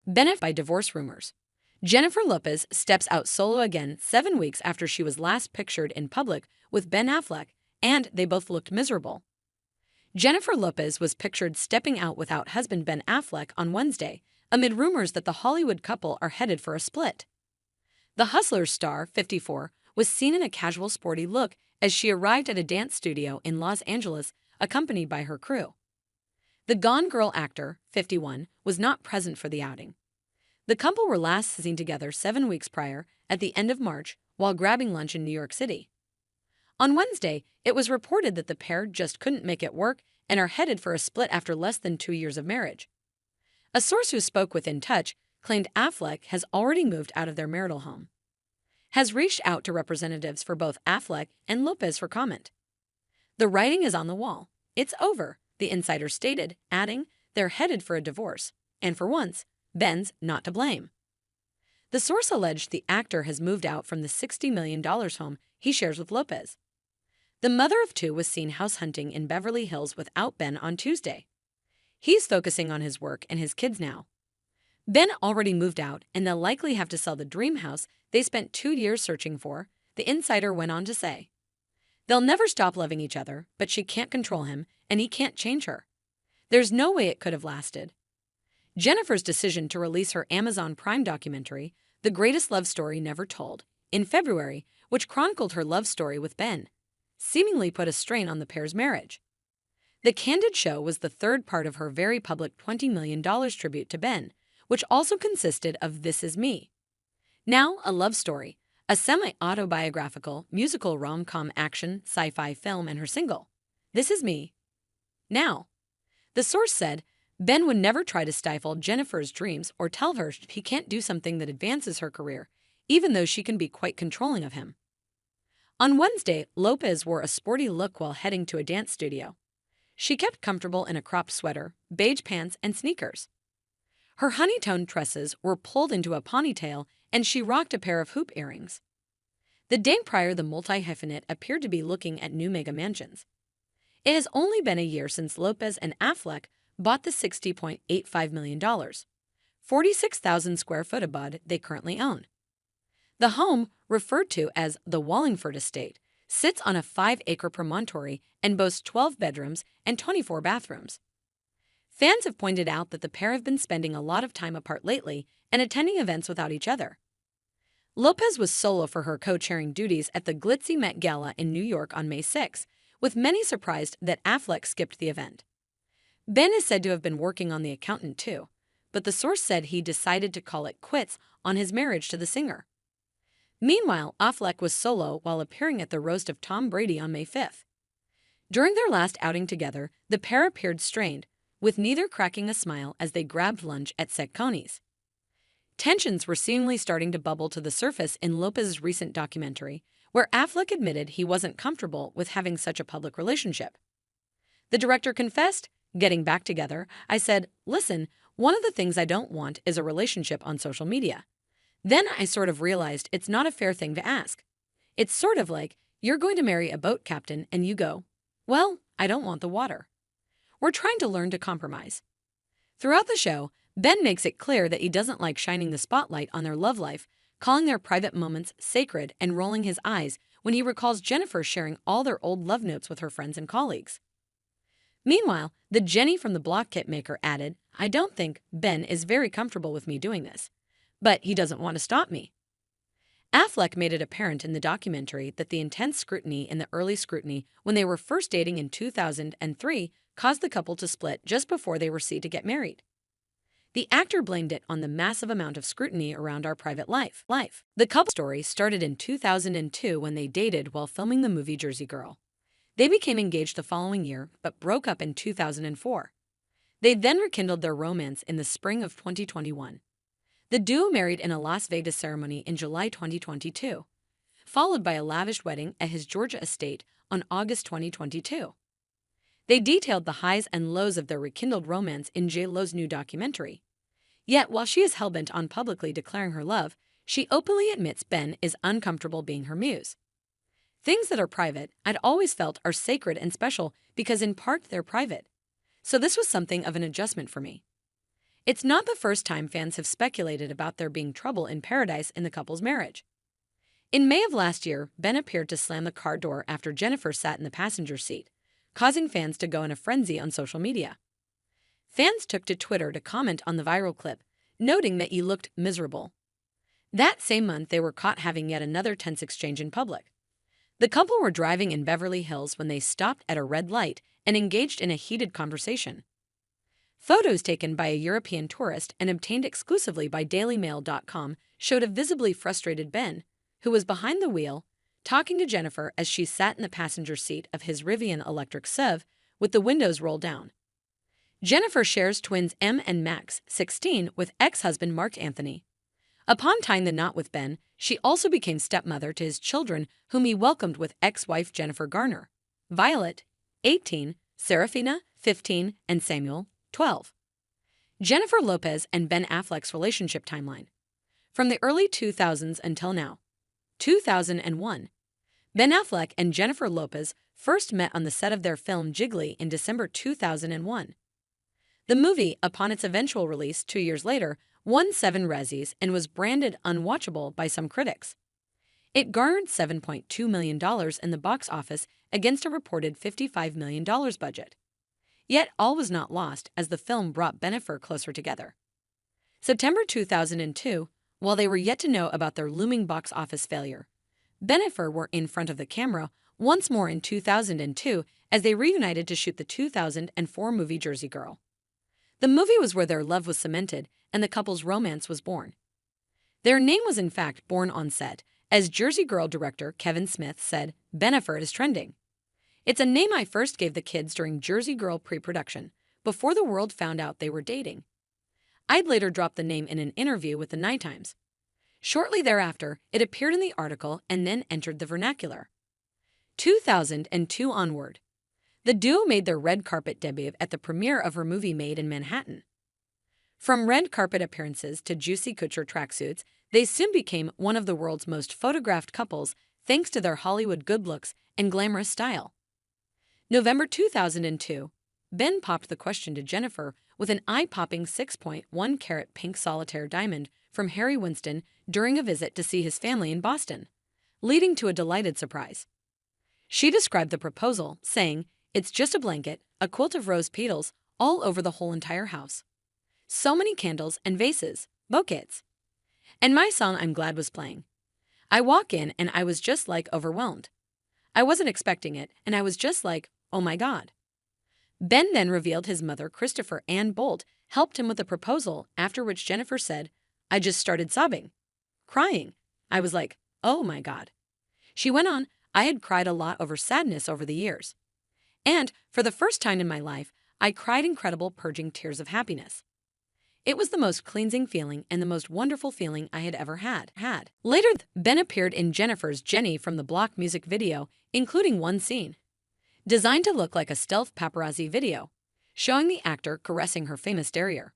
Bennifer by divorce rumors. Jennifer Lopez steps out solo again 7 weeks after she was last pictured in public with Ben Affleck, and they both looked miserable. Jennifer Lopez was pictured stepping out without husband Ben Affleck on Wednesday, amid rumors that the Hollywood couple are headed for a split. The Hustlers star, 54, was seen in a casual sporty look as she arrived at a dance studio in Los Angeles, accompanied by her crew. The Gone Girl actor, 51, was not present for the outing. The couple were last seen together 7 weeks prior, at the end of March, while grabbing lunch in New York City. On Wednesday, it was reported that the pair just couldn't make it work and are headed for a split after less than 2 years of marriage. A source who spoke with In Touch claimed Affleck has already moved out of their marital home. Has reached out to representatives for both Affleck and Lopez for comment. The writing is on the wall. It's over, the insider stated, adding, they're headed for a divorce. And for once, Ben's not to blame. The source alleged the actor has moved out from the $60 million home he shares with Lopez. The mother of two was seen house hunting in Beverly Hills without Ben on Tuesday. He's focusing on his work and his kids now. Ben already moved out, and they'll likely have to sell the dream house they spent 2 years searching for, the insider went on to say. They'll never stop loving each other, but she can't control him, and he can't change her. There's no way it could have lasted. Jennifer's decision to release her Amazon Prime documentary, The Greatest Love Story Never Told, in February, which chronicled her love story with Ben, seemingly put a strain on the pair's marriage. The Candid show was the third part of her very public $20 million tribute to Ben, which also consisted of This Is Me. Now, a love story, a semi-autobiographical, musical rom-com action sci-fi film, and her single, This Is Me. Now, the source said, Ben would never try to stifle Jennifer's dreams or tell her he can't do something that advances her career, even though she can be quite controlling of him. On Wednesday, Lopez wore a sporty look while heading to a dance studio. She kept comfortable in a cropped sweater, beige pants, and sneakers. Her honey-toned tresses were pulled into a ponytail, and she rocked a pair of hoop earrings. The day prior, the multi-hyphenate appeared to be looking at new mega mansions. It has only been a year since Lopez and Affleck bought the $60.85 million, 46,000 square foot abode they currently own. The home, referred to as the Wallingford Estate, sits on a 5-acre promontory and boasts 12 bedrooms and 24 bathrooms. Fans have pointed out that the pair have been spending a lot of time apart lately and attending events without each other. Lopez was solo for her co-chairing duties at the glitzy Met Gala in New York on May 6, with many surprised that Affleck skipped the event. Ben is said to have been working on The Accountant too, but the source said he decided to call it quits on his marriage to the singer. Meanwhile, Affleck was solo while appearing at the roast of Tom Brady on May 5. During their last outing together, the pair appeared strained, with neither cracking a smile as they grabbed lunch at Secconi's. Tensions were seemingly starting to bubble to the surface in Lopez's recent documentary, where Affleck admitted he wasn't comfortable with having such a public relationship. The director confessed, "Getting back together, I said, listen, one of the things I don't want is a relationship on social media. Then I sort of realized it's not a fair thing to ask. It's sort of like, you're going to marry a boat captain and you go, well, I don't want the water. We're trying to learn to compromise." Throughout the show, Ben makes it clear that he doesn't like shining the spotlight on their love life, calling their private moments sacred and rolling his eyes when he recalls Jennifer sharing all their old love notes with her friends and colleagues. Meanwhile, the Jenny from the Block kit maker added, "I don't think Ben is very comfortable with me doing this, but he doesn't want to stop me." Affleck made it apparent in the documentary that the intense scrutiny in the early scrutiny when they were first dating in 2003 caused the couple to split just before they were set to get married. The actor blamed it on the massive amount of scrutiny around our private life. The couple's story started in 2002 when they dated while filming the movie Jersey Girl. They became engaged the following year, but broke up in 2004. They then rekindled their romance in the spring of 2021. The duo married in a Las Vegas ceremony in July 2022, followed by a lavish wedding at his Georgia estate on August 2022. They detailed the highs and lows of their rekindled romance in J.Lo's new documentary. Yet, while she is hellbent on publicly declaring her love, she openly admits Ben is uncomfortable being her muse. "Things that are private, I'd always felt are sacred and special because in part they're private. So this was something of an adjustment for me. It's not the first time fans have speculated about there being trouble in paradise in the couple's marriage. In May of last year, Ben appeared to slam the car door after Jennifer sat in the passenger seat, causing fans to go in a frenzy on social media. Fans took to Twitter to comment on the viral clip, noting that he looked miserable. That same month, they were caught having yet another tense exchange in public. The couple were driving in Beverly Hills when they stopped at a red light and engaged in a heated conversation. Photos taken by a European tourist and obtained exclusively by DailyMail.com showed a visibly frustrated Ben, who was behind the wheel, talking to Jennifer as she sat in the passenger seat of his Rivian electric SUV with the windows rolled down. Jennifer shares twins Em and Max, 16, with ex-husband Mark Anthony. Upon tying the knot with Ben, she also became stepmother to his children, whom he welcomed with ex-wife Jennifer Garner, Violet, 18, Serafina, 15, and Samuel, 12. Jennifer Lopez and Ben Affleck's relationship timeline. From the early 2000s until now. 2001. Ben Affleck and Jennifer Lopez first met on the set of their film Jiggly in December 2001. The movie, upon its eventual release 2 years later, won 7 Razzies and was branded unwatchable by some critics. It garnered $7.2 million in the box office against a reported $55 million budget. Yet all was not lost as the film brought Bennifer closer together. September 2002, while they were yet to know about their looming box office failure, Bennifer were in front of the camera once more in 2002 as they reunited to shoot the 2004 movie Jersey Girl. The movie was where their love was cemented and the couple's romance was born. Their name was in fact born on set, as Jersey Girl director Kevin Smith said, "Bennifer is trending. It's a name I first gave the kids during Jersey Girl pre-production, before the world found out they were dating. I'd later dropped the name in an interview with the Night Times. Shortly thereafter, it appeared in the article and then entered the vernacular." 2002 onward. The duo made their red carpet debut at the premiere of her movie Made in Manhattan. From red carpet appearances to juicy couture tracksuits, they soon became one of the world's most photographed couples thanks to their Hollywood good looks and glamorous style. November 2002. Ben popped the question to Jennifer with an eye-popping 6.1-carat pink solitaire diamond from Harry Winston during a visit to see his family in Boston, leading to a delighted surprise. She described the proposal, saying, "It's just a blanket, a quilt of rose petals, all over the whole entire house. So many candles and vases, bouquets. And my song I'm Glad was playing. I walk in and I was just like overwhelmed. I wasn't expecting it and I was just like, oh my God." Ben then revealed his mother, Christopher Ann Bolt, helped him with the proposal, after which Jennifer said, "I just started sobbing. Crying. I was like, oh my God." She went on, "I had cried a lot over sadness over the years. And, for the first time in my life, I cried incredible purging tears of happiness. It was the most cleansing feeling and the most wonderful feeling I had ever had. Later, Ben appeared in Jennifer's Jenny from the Block music video, including one scene designed to look like a stealth paparazzi video, showing the actor caressing her famous derriere.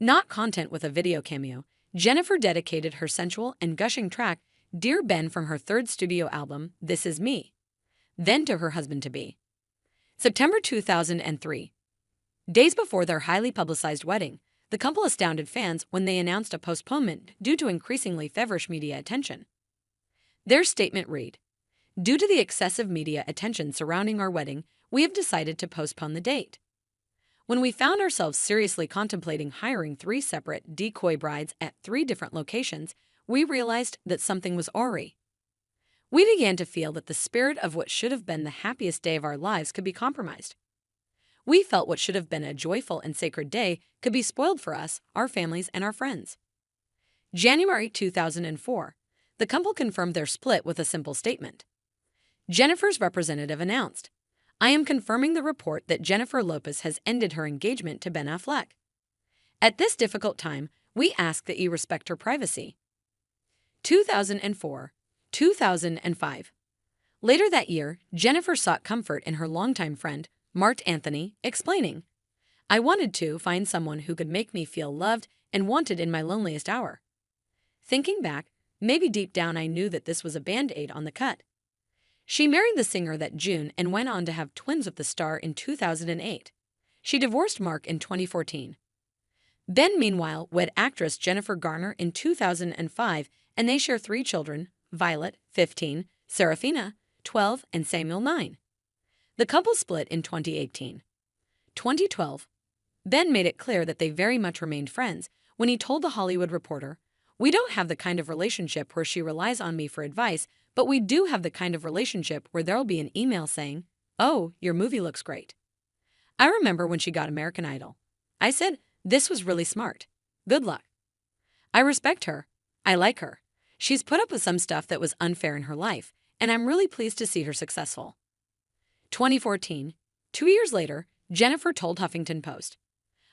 Not content with a video cameo, Jennifer dedicated her sensual and gushing track, Dear Ben, from her third studio album, This Is Me, then to her husband-to-be. September 2003. Days before their highly publicized wedding, the couple astounded fans when they announced a postponement due to increasingly feverish media attention. Their statement read, "Due to the excessive media attention surrounding our wedding, we have decided to postpone the date. When we found ourselves seriously contemplating hiring 3 separate decoy brides at 3 different locations, we realized that something was awry. We began to feel that the spirit of what should have been the happiest day of our lives could be compromised. We felt what should have been a joyful and sacred day could be spoiled for us, our families, and our friends." January 2004. The couple confirmed their split with a simple statement. Jennifer's representative announced, "I am confirming the report that Jennifer Lopez has ended her engagement to Ben Affleck. At this difficult time, we ask that you respect her privacy." 2004. 2005. Later that year, Jennifer sought comfort in her longtime friend, Mark Anthony, explaining, "I wanted to find someone who could make me feel loved and wanted in my loneliest hour. Thinking back, maybe deep down I knew that this was a band-aid on the cut." She married the singer that June and went on to have twins with the star in 2008. She divorced Mark in 2014. Ben, meanwhile, wed actress Jennifer Garner in 2005, and they share 3 children: Violet, 15, Serafina, 12, and Samuel, 9. The couple split in 2018. 2012. Ben made it clear that they very much remained friends when he told The Hollywood Reporter, "We don't have the kind of relationship where she relies on me for advice, but we do have the kind of relationship where there'll be an email saying, 'Oh, your movie looks great.' I remember when she got American Idol. I said, 'This was really smart. Good luck.' I respect her. I like her. She's put up with some stuff that was unfair in her life, and I'm really pleased to see her successful." 2014. 2 years later, Jennifer told Huffington Post,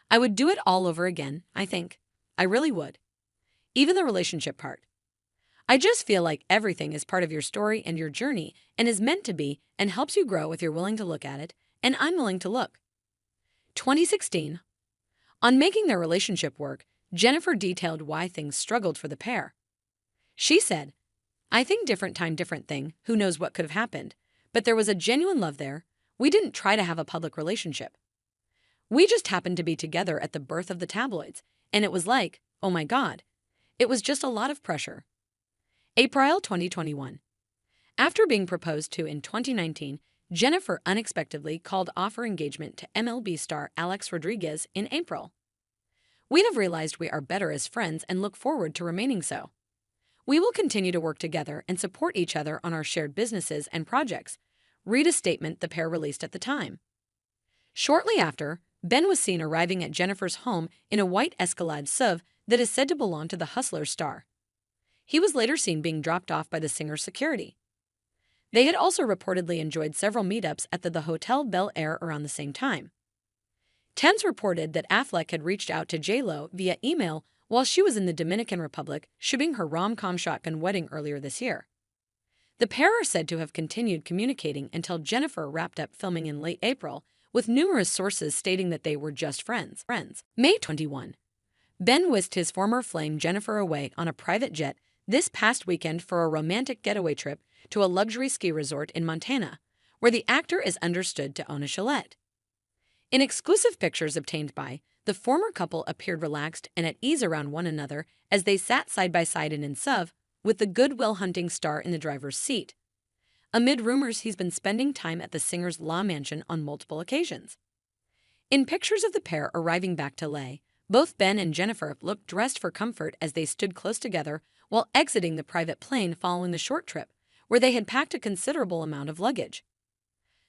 "I would do it all over again, I think. I really would. Even the relationship part. I just feel like everything is part of your story and your journey and is meant to be and helps you grow if you're willing to look at it, and I'm willing to look." 2016. On making their relationship work, Jennifer detailed why things struggled for the pair. She said, "I think different time, different thing, who knows what could have happened, but there was a genuine love there. We didn't try to have a public relationship. We just happened to be together at the birth of the tabloids, and it was like, oh my God. It was just a lot of pressure." April 2021. After being proposed to in 2019, Jennifer unexpectedly called off her engagement to MLB star Alex Rodriguez in April. "We have realized we are better as friends and look forward to remaining so. We will continue to work together and support each other on our shared businesses and projects," read a statement the pair released at the time. Shortly after, Ben was seen arriving at Jennifer's home in a white Escalade SUV that is said to belong to the Hustler star. He was later seen being dropped off by the singer's security. They had also reportedly enjoyed several meetups at the Hotel Bel Air around the same time. Tens reported that Affleck had reached out to J.Lo via email while she was in the Dominican Republic shooting her rom-com shotgun wedding earlier this year. The pair are said to have continued communicating until Jennifer wrapped up filming in late April, with numerous sources stating that they were just friends. May 21. Ben whisked his former flame Jennifer away on a private jet this past weekend for a romantic getaway trip to a luxury ski resort in Montana, where the actor is understood to own a chalet. In exclusive pictures obtained by, the former couple appeared relaxed and at ease around one another as they sat side by side in SUV, with the Good Will Hunting star in the driver's seat. Amid rumors he's been spending time at the singer's law mansion on multiple occasions. In pictures of the pair arriving back to LA, both Ben and Jennifer looked dressed for comfort as they stood close together while exiting the private plane following the short trip, where they had packed a considerable amount of luggage.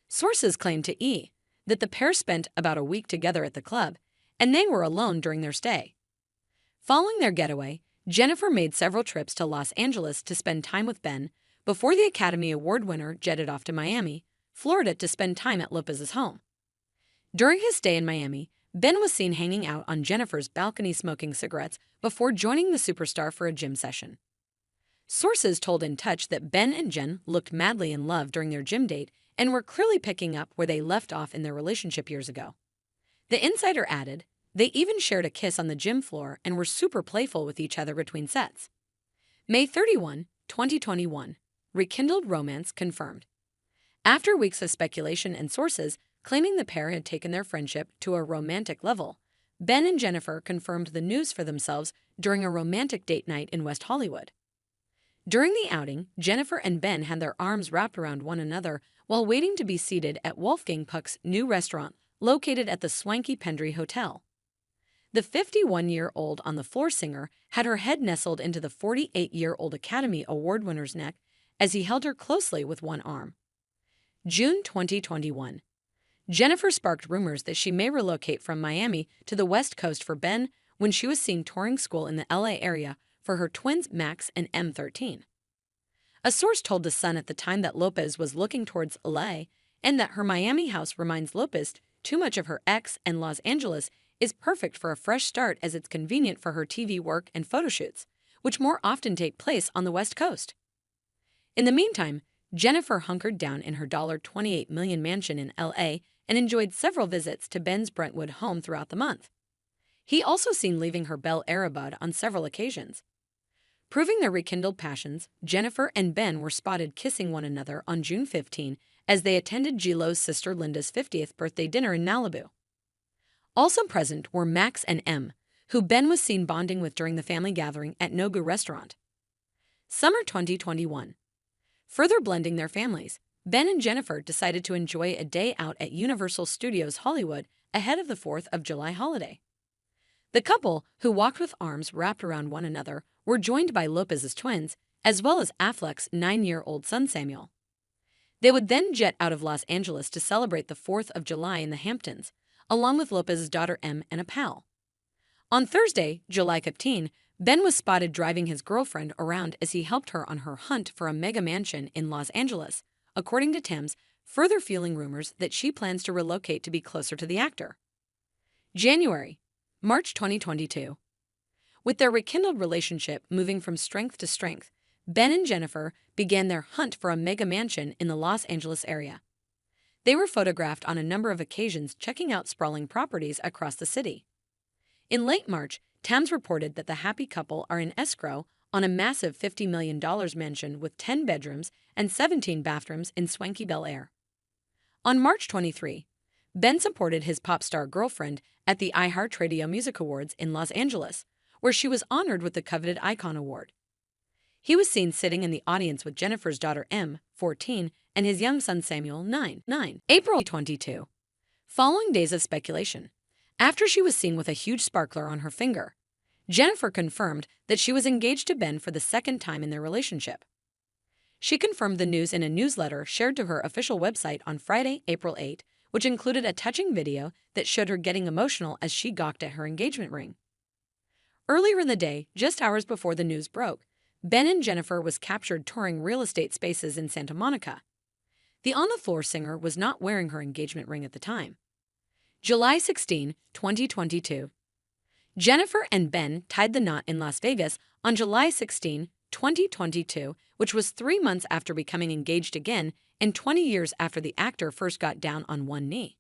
Sources claimed to E! That the pair spent about a week together at the club, and they were alone during their stay. Following their getaway, Jennifer made several trips to Los Angeles to spend time with Ben before the Academy Award winner jetted off to Miami, Florida to spend time at Lopez's home. During his stay in Miami, Ben was seen hanging out on Jennifer's balcony smoking cigarettes before joining the superstar for a gym session. Sources told In Touch that Ben and Jen looked madly in love during their gym date and were clearly picking up where they left off in their relationship years ago. The insider added, they even shared a kiss on the gym floor and were super playful with each other between sets. May 31, 2021. Rekindled romance confirmed. After weeks of speculation and sources claiming the pair had taken their friendship to a romantic level, Ben and Jennifer confirmed the news for themselves during a romantic date night in West Hollywood. During the outing, Jennifer and Ben had their arms wrapped around one another while waiting to be seated at Wolfgang Puck's new restaurant located at the swanky Pendry Hotel. The 51-year-old on-the-floor singer had her head nestled into the 48-year-old Academy Award winner's neck as he held her closely with one arm. June 2021. Jennifer sparked rumors that she may relocate from Miami to the West Coast for Ben when she was seen touring school in the LA area for her twins Max and M13. A source told The Sun at the time that Lopez was looking towards LA and that her Miami house reminds Lopez too much of her ex, and Los Angeles is perfect for a fresh start as it's convenient for her TV work and photo shoots, which more often take place on the West Coast. In the meantime, Jennifer hunkered down in her $28 million mansion in LA and enjoyed several visits to Ben's Brentwood home throughout the month. He also seen leaving her Bel Air abode on several occasions. Proving their rekindled passions, Jennifer and Ben were spotted kissing one another on June 15 as they attended J.Lo's sister Linda's 50th birthday dinner in Malibu. Also present were Max and M, who Ben was seen bonding with during the family gathering at Nogu restaurant. Summer 2021. Further blending their families, Ben and Jennifer decided to enjoy a day out at Universal Studios Hollywood ahead of the 4th of July holiday. The couple, who walked with arms wrapped around one another, were joined by Lopez's twins, as well as Affleck's 9-year-old son Samuel. They would then jet out of Los Angeles to celebrate the 4th of July in the Hamptons, along with Lopez's daughter Em and a pal. On Thursday, July 15, Ben was spotted driving his girlfriend around as he helped her on her hunt for a mega mansion in Los Angeles, according to Thames, further fueling rumors that she plans to relocate to be closer to the actor. March 2022. With their rekindled relationship moving from strength to strength, Ben and Jennifer began their hunt for a mega mansion in the Los Angeles area. They were photographed on a number of occasions checking out sprawling properties across the city. In late March, Thames reported that the happy couple are in escrow on a massive $50 million mansion with 10 bedrooms and 17 bathrooms in swanky Bel Air. On March 23, Ben supported his pop star girlfriend at the iHeartRadio Music Awards in Los Angeles, where she was honored with the coveted Icon Award. He was seen sitting in the audience with Jennifer's daughter Em, 14, and his young son Samuel, 9. April 22. Following days of speculation, after she was seen with a huge sparkler on her finger, Jennifer confirmed that she was engaged to Ben for the second time in their relationship. She confirmed the news in a newsletter shared to her official website on Friday, April 8, which included a touching video that showed her getting emotional as she gawked at her engagement ring. Earlier in the day, just hours before the news broke, Ben and Jennifer was captured touring real estate spaces in Santa Monica. The on-the-floor singer was not wearing her engagement ring at the time. July 16, 2022. Jennifer and Ben tied the knot in Las Vegas on July 16, 2022, which was 3 months after becoming engaged again and 20 years after the actor first got down on one knee.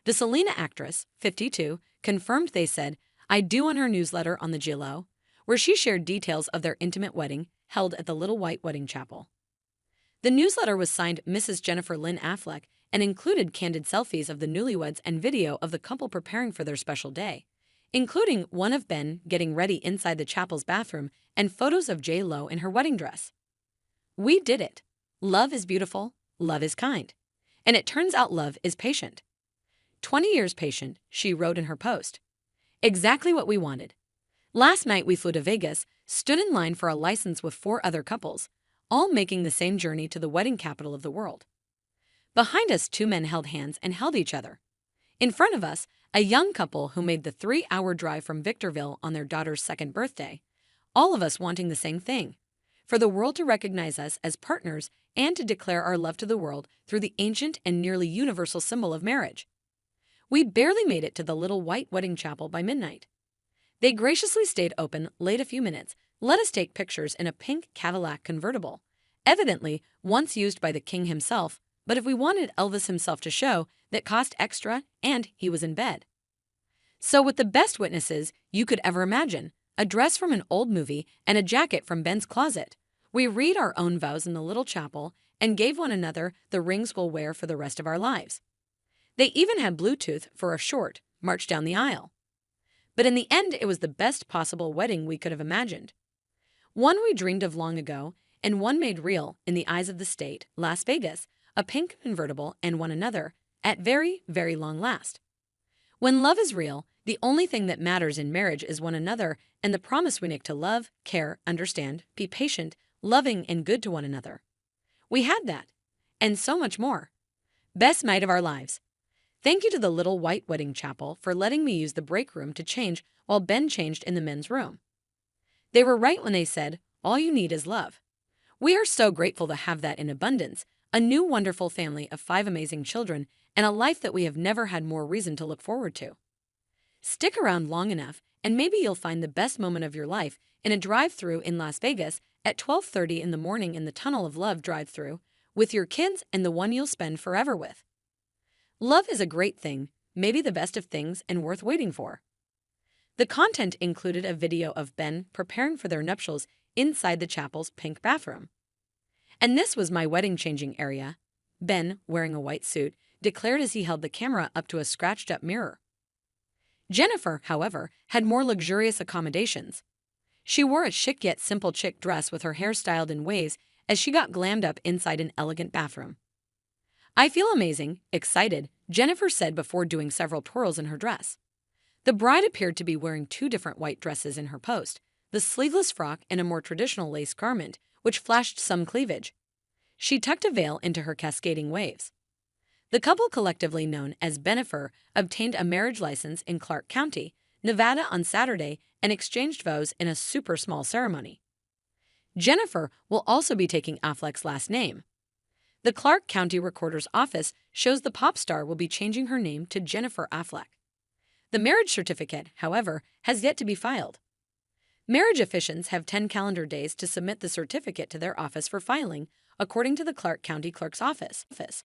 The Selena actress, 52, confirmed they said, "I do" on her newsletter on the GLO, where she shared details of their intimate wedding held at the Little White Wedding Chapel. The newsletter was signed Mrs. Jennifer Lynn Affleck and included candid selfies of the newlyweds and video of the couple preparing for their special day, including one of Ben getting ready inside the chapel's bathroom and photos of J.Lo in her wedding dress. "We did it. Love is beautiful, love is kind. And it turns out love is patient. 20 years patient," she wrote in her post. "Exactly what we wanted. Last night we flew to Vegas, stood in line for a license with 4 other couples, all making the same journey to the wedding capital of the world. Behind us, 2 men held hands and held each other. In front of us, a young couple who made the 3-hour drive from Victorville on their daughter's 2nd birthday, all of us wanting the same thing, for the world to recognize us as partners and to declare our love to the world through the ancient and nearly universal symbol of marriage. We barely made it to the Little White Wedding Chapel by midnight. They graciously stayed open late a few minutes, let us take pictures in a pink Cadillac convertible, evidently once used by the king himself, but if we wanted Elvis himself to show, that cost extra and he was in bed. So with the best witnesses you could ever imagine, a dress from an old movie and a jacket from Ben's closet, we read our own vows in the little chapel and gave one another the rings we'll wear for the rest of our lives. They even had Bluetooth for a short march down the aisle. But in the end, it was the best possible wedding we could have imagined. One we dreamed of long ago, and one made real in the eyes of the state, Las Vegas, a pink convertible, and one another, at very, very long last. When love is real, the only thing that matters in marriage is one another and the promise we make to love, care, understand, be patient, loving, and good to one another. We had that, and so much more. Best night of our lives. Thank you to the Little White Wedding Chapel for letting me use the break room to change while Ben changed in the men's room. They were right when they said, all you need is love. We are so grateful to have that in abundance, a new wonderful family of 5 amazing children, and a life that we have never had more reason to look forward to. Stick around long enough, and maybe you'll find the best moment of your life in a drive-thru in Las Vegas at 12:30 in the morning in the Tunnel of Love drive-thru with your kids and the one you'll spend forever with. Love is a great thing, maybe the best of things and worth waiting for. The content included a video of Ben preparing for their nuptials inside the chapel's pink bathroom. And this was my wedding changing area, Ben, wearing a white suit, declared as he held the camera up to a scratched-up mirror. Bennifer, however, had more luxurious accommodations. She wore a chic yet simple chic dress with her hair styled in waves as she got glammed up inside an elegant bathroom. "I feel amazing, excited," Bennifer said before doing several twirls in her dress. The bride appeared to be wearing two different white dresses in her post, the sleeveless frock and a more traditional lace garment, which flashed some cleavage. She tucked a veil into her cascading waves. The couple, collectively known as Bennifer, obtained a marriage license in Clark County, Nevada on Saturday and exchanged vows in a super small ceremony. Bennifer will also be taking Affleck's last name. The Clark County Recorder's Office shows the pop star will be changing her name to Bennifer Affleck. The marriage certificate, however, has yet to be filed. Marriage officiants have 10 calendar days to submit the certificate to their office for filing, according to the Clark County Clerk's Office.